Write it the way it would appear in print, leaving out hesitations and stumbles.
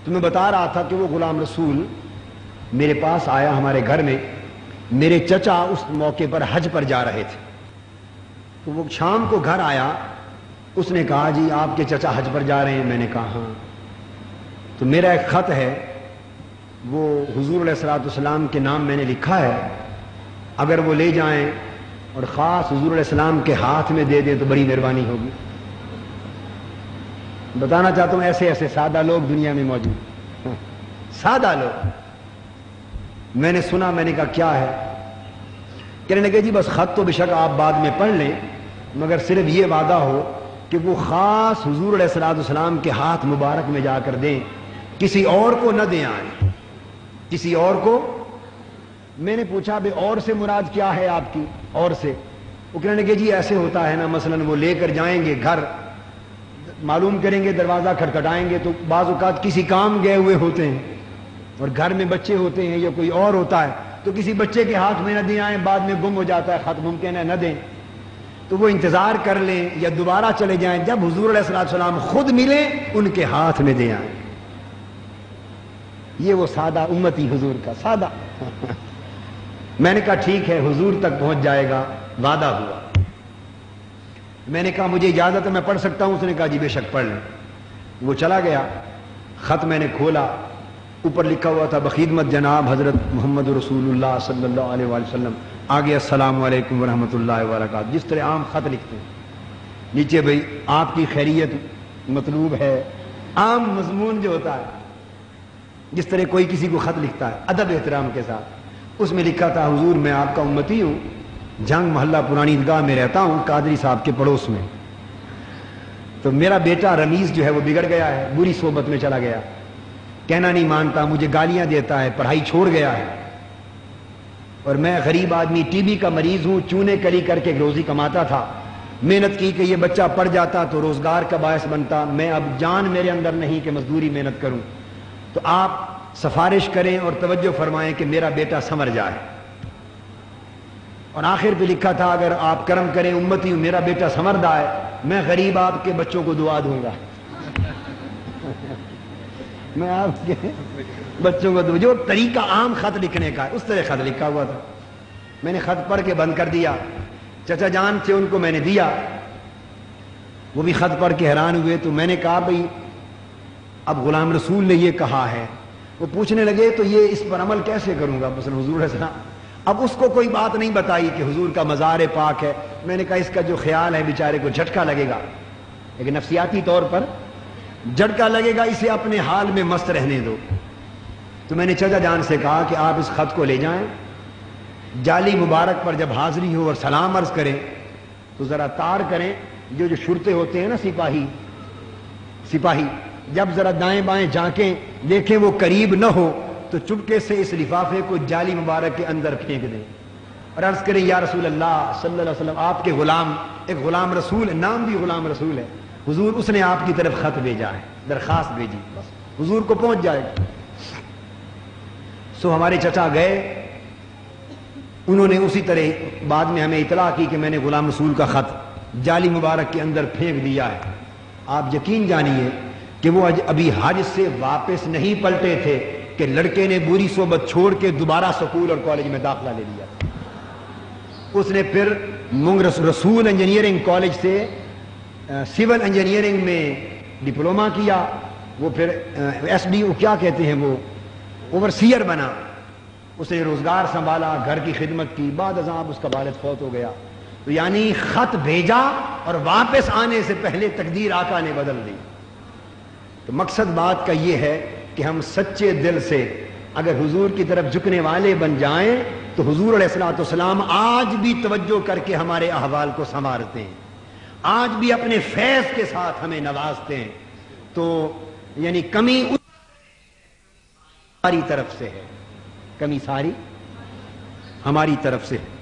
تو میں بتا رہا تھا کہ وہ غلام رسول میرے پاس آیا ہمارے گھر میں. میرے چچا اس موقع پر حج پر جا رہے تھے، تو وہ شام کو گھر آیا. اس نے کہا جی آپ کے چچا حج پر جا رہے ہیں؟ میں نے کہا ہاں. تو میرا ایک خط ہے، وہ حضور علیہ الصلوۃ والسلام کے نام میں نے لکھا ہے، اگر وہ لے جائیں اور خاص حضور علیہ السلام کے ہاتھ میں دے دیں تو بڑی مہربانی ہوگی. بتانا چاہتا ہوں ایسے ایسے سادہ لوگ دنیا میں موجود، سادہ لوگ. میں نے سنا، میں نے کہا کیا ہے؟ کہنے لگے جی بس خط تو بے شک آپ بعد میں پڑھ لیں، مگر صرف یہ وعدہ ہو کہ وہ خاص حضور علیہ الصلوۃ والسلام کے ہاتھ مبارک میں جا کر دیں، کسی اور کو نہ دیں آئیں، کسی اور کو. میں نے پوچھا بھئی اور سے مراد کیا ہے آپ کی؟ اور سے وہ کہنے لگے جی ایسے ہوتا ہے نا، مثلا وہ لے کر جائیں گے گھر، معلوم کریں گے، دروازہ کھٹکھٹائیں گے تو بعض اوقات کسی کام گئے ہوئے ہوتے ہیں اور گھر میں بچے ہوتے ہیں یا کوئی اور ہوتا ہے، تو کسی بچے کے ہاتھ میں نہ دیں آئیں، بعد میں گم ہو جاتا ہے خط، ممکن ہے نہ دیں. تو وہ انتظار کر لیں یا دوبارہ چلے جائیں، جب حضور علیہ الصلوۃ والسلام خود ملیں ان کے ہاتھ میں دے آئیں. یہ وہ سادہ امتی حضور کا سادہ. میں نے کہا ٹھیک ہے، حضور تک پہنچ جائے گا، وعدہ ہوا. میں نے کہا مجھے اجازت ہے میں پڑھ سکتا ہوں؟ اس نے کہا جی بے شک پڑھ لیں. وہ چلا گیا. خط میں نے کھولا، اوپر لکھا ہوا تھا بخدمت جناب حضرت محمد رسول اللہ صلی اللہ علیہ وآلہ وسلم. آگے السلام علیکم ورحمۃ اللہ وبرکاتہ، جس طرح عام خط لکھتے ہیں. نیچے بھئی آپ کی خیریت مطلوب ہے، عام مضمون جو ہوتا ہے جس طرح کوئی کسی کو خط لکھتا ہے ادب احترام کے ساتھ. اس میں لکھا تھا حضور میں آپ کا امتی ہوں، جنگ محلہ پرانی عیدگاہ میں رہتا ہوں، قادری صاحب کے پڑوس میں. تو میرا بیٹا رمیز جو ہے وہ بگڑ گیا ہے، بری صحبت میں چلا گیا، کہنا نہیں مانتا، مجھے گالیاں دیتا ہے، پڑھائی چھوڑ گیا ہے. اور میں غریب آدمی، ٹی بی کا مریض ہوں، چونے کلی کر کے روزی کماتا تھا. محنت کی کہ یہ بچہ پڑھ جاتا تو روزگار کا باعث بنتا. میں اب جان میرے اندر نہیں کہ مزدوری محنت کروں. تو آپ سفارش کریں اور توجہ فرمائیں کہ میرا بیٹا سنور جائے. اور آخر پہ لکھا تھا اگر آپ کرم کریں امتی ہوں، میرا بیٹا سنور جائے، میں غریب آپ کے بچوں کو دعا دوں گا. میں آپ کے بچوں کو دوں. جو طریقہ عام خط لکھنے کا ہے اس طرح خط لکھا ہوا تھا. میں نے خط پڑھ کے بند کر دیا. چچا جان سے ان کو میں نے دیا، وہ بھی خط پڑھ کے حیران ہوئے. تو میں نے کہا بھئی اب غلام رسول نے یہ کہا ہے. وہ پوچھنے لگے تو یہ اس پر عمل کیسے کروں گا؟ مثلا حضور علیہ السلام، اب اس کو کوئی بات نہیں بتائی کہ حضور کا مزار پاک ہے. میں نے کہا اس کا جو خیال ہے بیچارے کو جھٹکا لگے گا، لیکن نفسیاتی طور پر جھٹکا لگے گا، اسے اپنے حال میں مست رہنے دو. تو میں نے چچا جان سے کہا کہ آپ اس خط کو لے جائیں، جالی مبارک پر جب حاضری ہو اور سلام عرض کریں تو ذرا تار کریں. جو شرطے ہوتے ہیں نا، سپاہی جب ذرا دائیں بائیں جھانکیں دیکھیں وہ قریب نہ ہو تو چپکے سے اس لفافے کو جالی مبارک کے اندر پھینک دیں اور عرض کریں یا رسول اللہ صلی اللہ علیہ وسلم، آپ کے غلام، ایک غلام رسول، نام بھی غلام رسول ہے حضور، اس نے آپ کی طرف خط بھیجا ہے، درخواست بھیجی، بس حضور کو پہنچ جائے گا. سو ہمارے چچا گئے، انہوں نے اسی طرح بعد میں ہمیں اطلاع کی کہ میں نے غلام رسول کا خط جالی مبارک کے اندر پھینک دیا ہے. آپ یقین جانیے کہ وہ ابھی حج سے واپس نہیں پلٹے تھے کہ لڑکے نے بری صحبت چھوڑ کے دوبارہ سکول اور کالج میں داخلہ لے لیا. اس نے پھر رسول انجینئرنگ کالج سے سول انجینئرنگ میں ڈپلومہ کیا. وہ پھر ایس ڈی او کیا کہتے ہیں، وہ اوورسیئر بنا. اس نے روزگار سنبھالا، گھر کی خدمت کی. بعد ازاں اس کا والد فوت ہو گیا. تو یعنی خط بھیجا اور واپس آنے سے پہلے تقدیر آقا نے بدل دی. تو مقصد بات کا یہ ہے کہ ہم سچے دل سے اگر حضور کی طرف جھکنے والے بن جائیں تو حضور علیہ الصلوۃ والسلام آج بھی توجہ کر کے ہمارے احوال کو سنوارتے ہیں، آج بھی اپنے فیض کے ساتھ ہمیں نوازتے ہیں. تو یعنی کمی ہماری طرف سے ہے، کمی ساری ہماری طرف سے ہے.